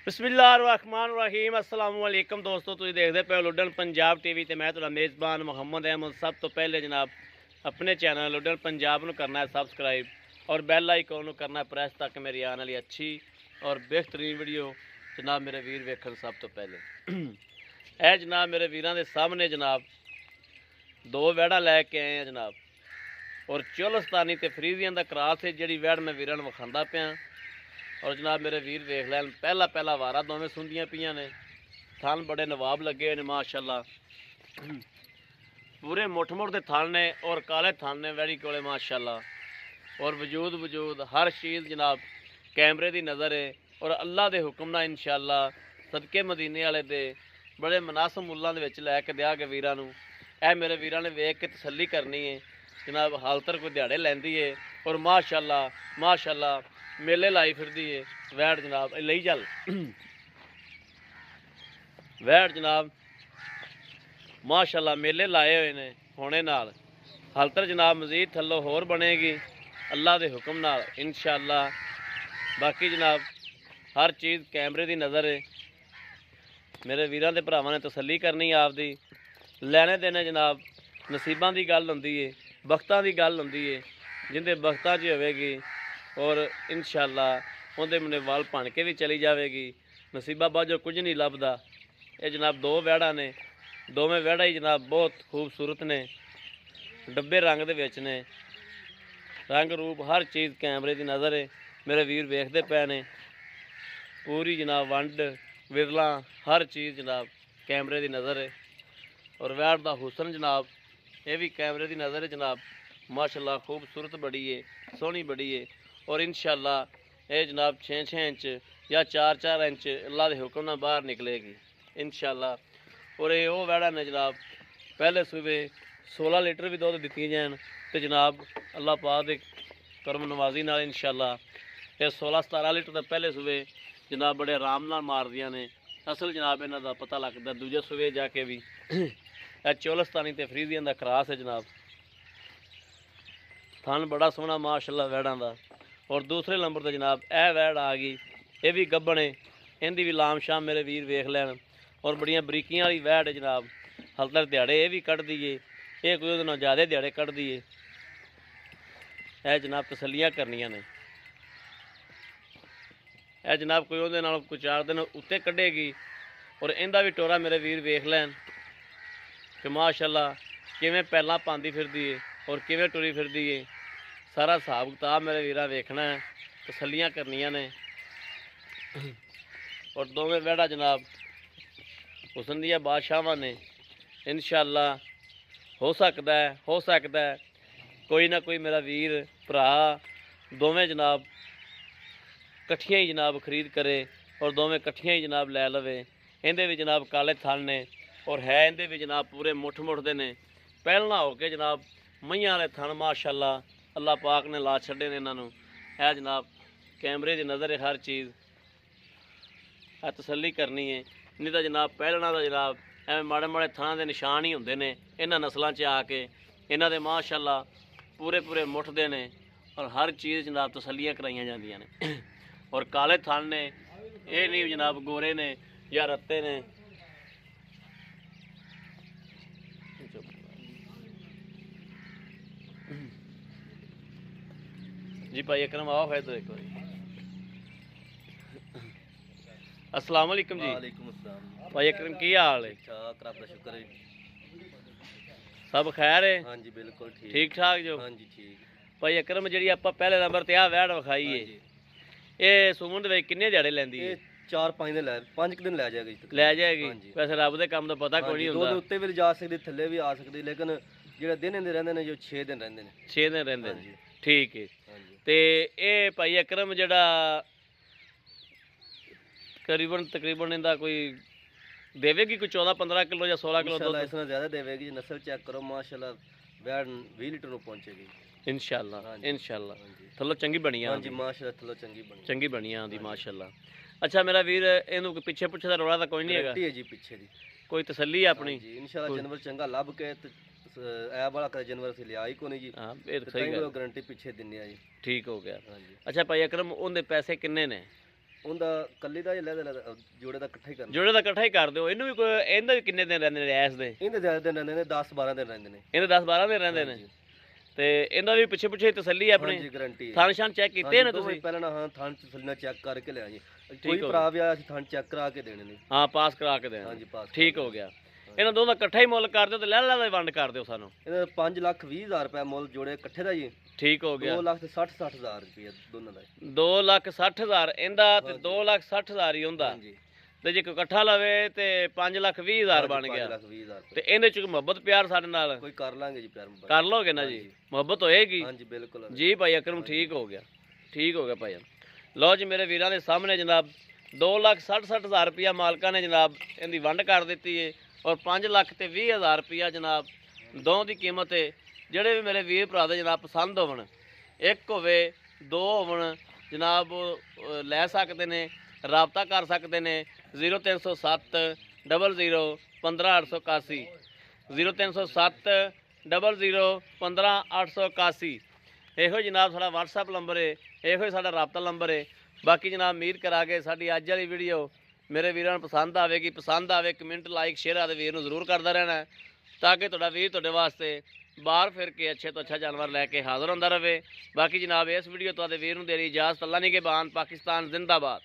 बिस्मिल्लाहिर्रहमानिर्रहीम अस्सलाम वालेकुम दोस्तों, तुम देखते पे लुडन पंजाब टीवी ते मैं तुहाडा मेज़बान मुहम्मद अहमद। सब तो पहले जनाब अपने चैनल लुडन पंजाब नूं करना है सबसक्राइब और बैल आइकॉन नूं करना है प्रेस ताकि मेरी आने वाली अच्छी और बेहतरीन वीडियो जनाब मेरे वीर वेखण। सब तो पहले ए जनाब मेरे वीरां दे सामने जनाब दो वैड़ा लैके आए हैं जनाब, और चोलस्तानी ते फरीदियां दा क्रॉस है जिहड़ी वैड़ मैं वीरां नूं विखांदा पिया। और जनाब मेरे वीर वेख लैन, पहला वारा दोवें सुंदियां पियां ने, थन बड़े नवाब लगे ने माशाअल्लाह, पूरे मुठ दे थन ने और काले थन ने वैड़ी कोले माशाअल्लाह। और वजूद हर चीज़ जनाब कैमरे की नज़र है और अल्लाह के हुक्म ना इंशाअल्लाह सदके मदीने वाले दे बड़े मुनासिब मुल्लां दे विच लैके दिया के वीरां नूं। ए मेरे वीरां ने वेख के तसल्ली करनी है जनाब, हाल तक कोई दिहाड़े लैंदी है और माशाअल्लाह मेले लाई फिरदी है वैड़ जनाब। लई चल वैड़ जनाब माशाअल्लाह मेले लाए हुए ने होने नाल, हालतर जनाब मजीद थल्लों होर बनेगी अल्लाह के हुक्म नाल इंशाअल्लाह। बाकी जनाब हर चीज़ कैमरे की नज़र है, मेरे वीरां दे भरावां ने तसल्ली करनी आपदी। लैने देने जनाब नसीबां की गल हुंदी है, वक्तां की गल हुंदी है, जिंदे वक्तां च होवेगी और इंशाअल्लाह उहदे मने वाल भन के भी चली जाएगी। नसीबा बाजो कुछ नहीं लभदा। ये जनाब दो वैड़ा ने, दोवें वैड़ा ही जनाब बहुत खूबसूरत ने, डब्बे रंग दे विच ने, रंग रूप हर चीज़ कैमरे की नज़र है मेरे वीर वेखते पे ने। पूरी जनाब वंड विरला हर चीज़ जनाब कैमरे की नज़र है और वैड़ दा हुसन जनाब ये भी कैमरे की नज़र है जनाब। माशाअल्लाह खूबसूरत बड़ी है, सोहनी बड़ी है और इंशाअल्लाह ये जनाब 6-6 इंच या 4-4 इंच अल्लाह के हुक्म नाल बाहर निकलेगी इंशाअल्लाह। और ये वो वैड़ा ने जनाब पहले सूबे 16 लीटर भी दुध दित्ती जान तो जनाब अल्लाह पाक दे करम नवाजी नाल इंशाअल्लाह ये 16-17 लीटर तो पहले सूबे जनाब बड़े आराम नाल मारदियां ने। असल जनाब इन्हां दा पता लगदा दूजे सूबे जाके भी। चोलस्तानी ते फरीदियां दा क्रॉस है जनाब, थन बड़ा सोहना माशाअल्लाह वैड़ां दा। और दूसरे नंबर पर जनाब ए वैड़ आ गई, ये भी गब्बन है, इहदी भी लाम शाम मेरे वीर वेख लैन और बड़ियां बरीकियां वाली वैड़ है जनाब। हल्तर दिहाड़े ये भी कढ़दी है, ये कोई उहदे नाल ज़्यादा दिहाड़े कढ़दी है। ए जनाब तसल्लियां करनियां ने, ए जनाब कोई उहदे नाल कोई 4 दिन उत्ते कढ़ेगी। और इहदा भी टोरा मेरे वीर वेख लैन कि माशाअल्लाह किवें पैलां पांदी फिरदी है और किवें टुरी फिरदी है। सारा हिसाब किताब मेरे वीरा वेखना है, तसल्लियां करनियां ने। और दोवें वैड़ा जनाब हुसन दियां बादशाहां ने इंशाअल्लाह। हो सकदा है कोई ना कोई मेरा वीर भरा दोवें जनाब कट्ठियां ही जनाब खरीद करे और दोवें कट्ठियां ही जनाब लै लवे। इहदे भी जनाब काले थन ने और है इहदे भी जनाब पूरे मुठ दे ने, पहलना हो के जनाब मईयां वाले थन माशाअल्लाह अल्लाह पाक ने ला छड़े ने इन्हां नूं। है जनाब कैमरे की नज़र है हर चीज़, है तसल्ली करनी है। नहीं तो जनाब पहलना तो जनाब एवं माड़े माड़े थां के निशान ही होंदे ने इन्हां नस्लों च आके, इन्हां दे माशाअल्लाह पूरे मुठ दे ने और हर चीज़ जनाब तसल्लियां कराइयां जांदियां ने। और काले थन ने, ये नहीं जनाब गोरे ने या रत्ते ने। जी भाई अकरम आओ है तो एक बार। अस्सलाम वालेकुम जी। वालेकुम अस्सलाम। भाई अकरम की हाल है? ठीक रब दा शुक्र है। सब खैर है? हाँ जी बिल्कुल ठीक ठाक जो? हाँ जी ठीक। भाई अकरम जी आप पहले नंबर ते आ वैड़ विखाई है, ये सुमन दे विच किन्ने दिहाड़े लैंदी है? 4-5 दिन लै 5 दिन लै जाएगी जी। लै जाएगी? वैसे रब दे काम दा पता कोई नहीं हुंदा। दो उत्ते भी जा सकदी थल्ले भी आ सकदी, लेकिन जेड़ा दिन इहदे रहिंदे ने जो 6 दिन रहिंदे ने। 6 दिन रहिंदे ने, ठीक है। हाँ जी ते ये भाई अकरम जेड़ा तकरीबन इहदा कोई देवेगी कोई 14-15 किलो या 16 किलो इंशाल्लाह दुध? इसना ज़्यादा देवेगी। नस्ल चेक करो माशाल्लाह वैड़ 20 लीटर नूं पहुंचेगी इंशाअल्लाह इंशाअल्लाह। हाँ जी थल्लों चंगी बनी हाँ आंदी, जी माशाल्लाह थल्लों चंगी बनी आंदी माशाअल्लाह। अच्छा मेरा वीर इहनूं पिछे पुछे दा रौला तां कोई नहीं हैगा? गारंटी है जी पीछे दी। कोई तसल्ली है अपनी? जी इंशाल्लाह जानवर चंगा लभ के ऐ वाला कर जानवर से लिया ही कोनी जी। हाँ ये ते सही ताईं गल, गारंटी पीछे दिन्ने आ जी। ठीक हो गया। हाँ जी अच्छा भाई अकरम उनके पैसे किन्ने ने? ਉਹਦਾ ਕੱਲੀ ਦਾ ਲੈ ਜੋੜੇ ਦਾ ਇਕੱਠਾ ਹੀ ਕਰਨਾ। ਜੋੜੇ ਦਾ ਇਕੱਠਾ ਹੀ ਕਰ ਦਿਓ। ਇਹਨੂੰ ਵੀ ਕੋਈ, ਇਹਦਾ ਵੀ ਕਿੰਨੇ ਦਿਨ ਰਹਿੰਦੇ ਨੇ ਐਸ ਦੇ? ਇਹਦੇ ਜ਼ਿਆਦਾ ਦਿਨ ਰਹਿੰਦੇ ਨੇ, 10-12 ਦਿਨ ਰਹਿੰਦੇ ਨੇ। ਇਹਦੇ 10-12 ਦਿਨ ਰਹਿੰਦੇ ਨੇ। ਤੇ ਇਹਦਾ ਵੀ ਪਿੱਛੇ ਪਿੱਛੇ ਤਸੱਲੀ ਆਪਣੀ? ਹਾਂਜੀ ਗਾਰੰਟੀ। ਥਣ ਛਣ ਚੈੱਕ ਕੀਤੇ ਨੇ ਤੁਸੀਂ? ਪਹਿਲਾਂ ਨਾ ਹਾਂ ਥਣ ਤਸੱਲੀ ਚੈੱਕ ਕਰਕੇ ਲਿਆ ਜੀ। ਕੋਈ ਭਰਾ ਵੀ ਆ ਅਸੀਂ ਥਣ ਚੈੱਕ ਕਰਾ ਕੇ ਦੇਣੇ ਨੇ। ਹਾਂ ਪਾਸ ਕਰਾ ਕੇ ਦੇਣਾ। ਹਾਂਜੀ ਪਾਸ। ਠੀਕ ਹੋ ਗਿਆ। ਇਹਨਾਂ ਦੋਨਾਂ ਦਾ ਇਕੱਠਾ ਹੀ ਮੁੱਲ ਕਰ ਦਿਓ ਤੇ ਲੈ ਦਾ ਵੰਡ ਕਰ ਦਿਓ ਸਾਨੂੰ। ਇਹਦਾ 5,20,000 ਰੁਪਏ ਮੁੱਲ ਜੋੜੇ ਇਕੱਠੇ ਦਾ ਜੀ। ਠੀਕ ਹੋ ਗਿਆ। 2,60,000 ਰੁਪਏ ਦੋਨਾਂ ਦਾ। 2,60,000 ਇਹਦਾ ਤੇ 2,60,000 ਹੀ ਹੁੰਦਾ। ਹਾਂਜੀ। ਤੇ ਜੇ ਕੋਈ ਇਕੱਠਾ ਲਵੇ ਤੇ 5,20,000 ਬਣ ਗਿਆ। 5,20,000 ਤੇ ਇਹਦੇ ਚ ਮੁਹੱਬਤ ਪਿਆਰ ਸਾਡੇ ਨਾਲ ਕੋਈ ਕਰ ਲਾਂਗੇ ਜੀ ਪਿਆਰ ਮੁਹੱਬਤ। ਕਰ ਲੋਗੇ ਨਾ ਜੀ? ਮੁਹੱਬਤ ਹੋਏਗੀ? ਹਾਂਜੀ ਬਿਲਕੁਲ ਜੀ ਭਾਈ ਅਕਰਮ। ਠੀਕ ਹੋ ਗਿਆ, ਠੀਕ ਹੋ ਗਿਆ ਭਾਈ। ਲਓ ਜੀ ਮੇਰੇ ਵੀਰਾਂ ਦੇ ਸਾਹਮਣੇ ਜਨਾਬ 2,60,000 ਰੁਪਇਆ ਮਾਲਕਾਂ ਨੇ ਜਨਾਬ ਇਹਦੀ ਵੰਡ ਕਰ ਦਿੱਤੀ ਹੈ। ਔਰ 5,20,000 ਰੁਪਇਆ ਜਨਾਬ ਦੋ ਦੀ ਕੀਮਤ ਹੈ। ਜਿਹੜੇ ਵੀ ਮੇਰੇ ਵੀਰ ਭਰਾ ਦੇ ਜਨਾਬ ਪਸੰਦ ਹੋਵਣ, ਇੱਕ ਹੋਵੇ ਦੋ ਹੋਵਣ ਜਨਾਬ, ਲੈ ਸਕਦੇ ਨੇ, ਰਾਬਤਾ ਕਰ ਸਕਦੇ ਨੇ। 0307 00 15881 0307 00 15881 ਇਹੋ ਜਨਾਬ ਸਾਡਾ WhatsApp ਨੰਬਰ ਹੈ, ਇਹੋ ਸਾਡਾ ਰਾਬਤਾ ਨੰਬਰ ਹੈ। ਬਾਕੀ ਜਨਾਬ ਉਮੀਦ ਕਰਾਂਗੇ ਸਾਡੀ ਅੱਜ ਵਾਲੀ ਵੀਡੀਓ ਮੇਰੇ ਵੀਰਾਂ ਨੂੰ ਪਸੰਦ ਆਵੇਗੀ। ਪਸੰਦ ਆਵੇ ਕਮੈਂਟ ਲਾਈਕ ਸ਼ੇਅਰ ਆਦੇ ਵੀਰ ਨੂੰ ਜ਼ਰੂਰ ਕਰਦਾ ਰਹਿਣਾ, ਤਾਂ ਕਿ ਤੁਹਾਡਾ ਵੀਰ ਤੁਹਾਡੇ ਵਾਸਤੇ ਬਾਹਰ ਫਿਰ ਕੇ ਅੱਛੇ ਤੋਂ ਅੱਛਾ ਜਾਨਵਰ ਲੈ ਕੇ ਹਾਜ਼ਰ ਹੁੰਦਾ ਰਹੇ। ਬਾਕੀ ਜਨਾਬ ਇਸ ਵੀਡੀਓ ਤੁਹਾਡੇ ਵੀਰ ਨੂੰ ਦੇ ਰਹੀ ਇਜਾਜ਼ਤ। ਅੱਲਾ ਨਿਗਹਿਬਾਨ। ਪਾਕਿਸਤਾਨ ਜ਼ਿੰਦਾਬਾਦ।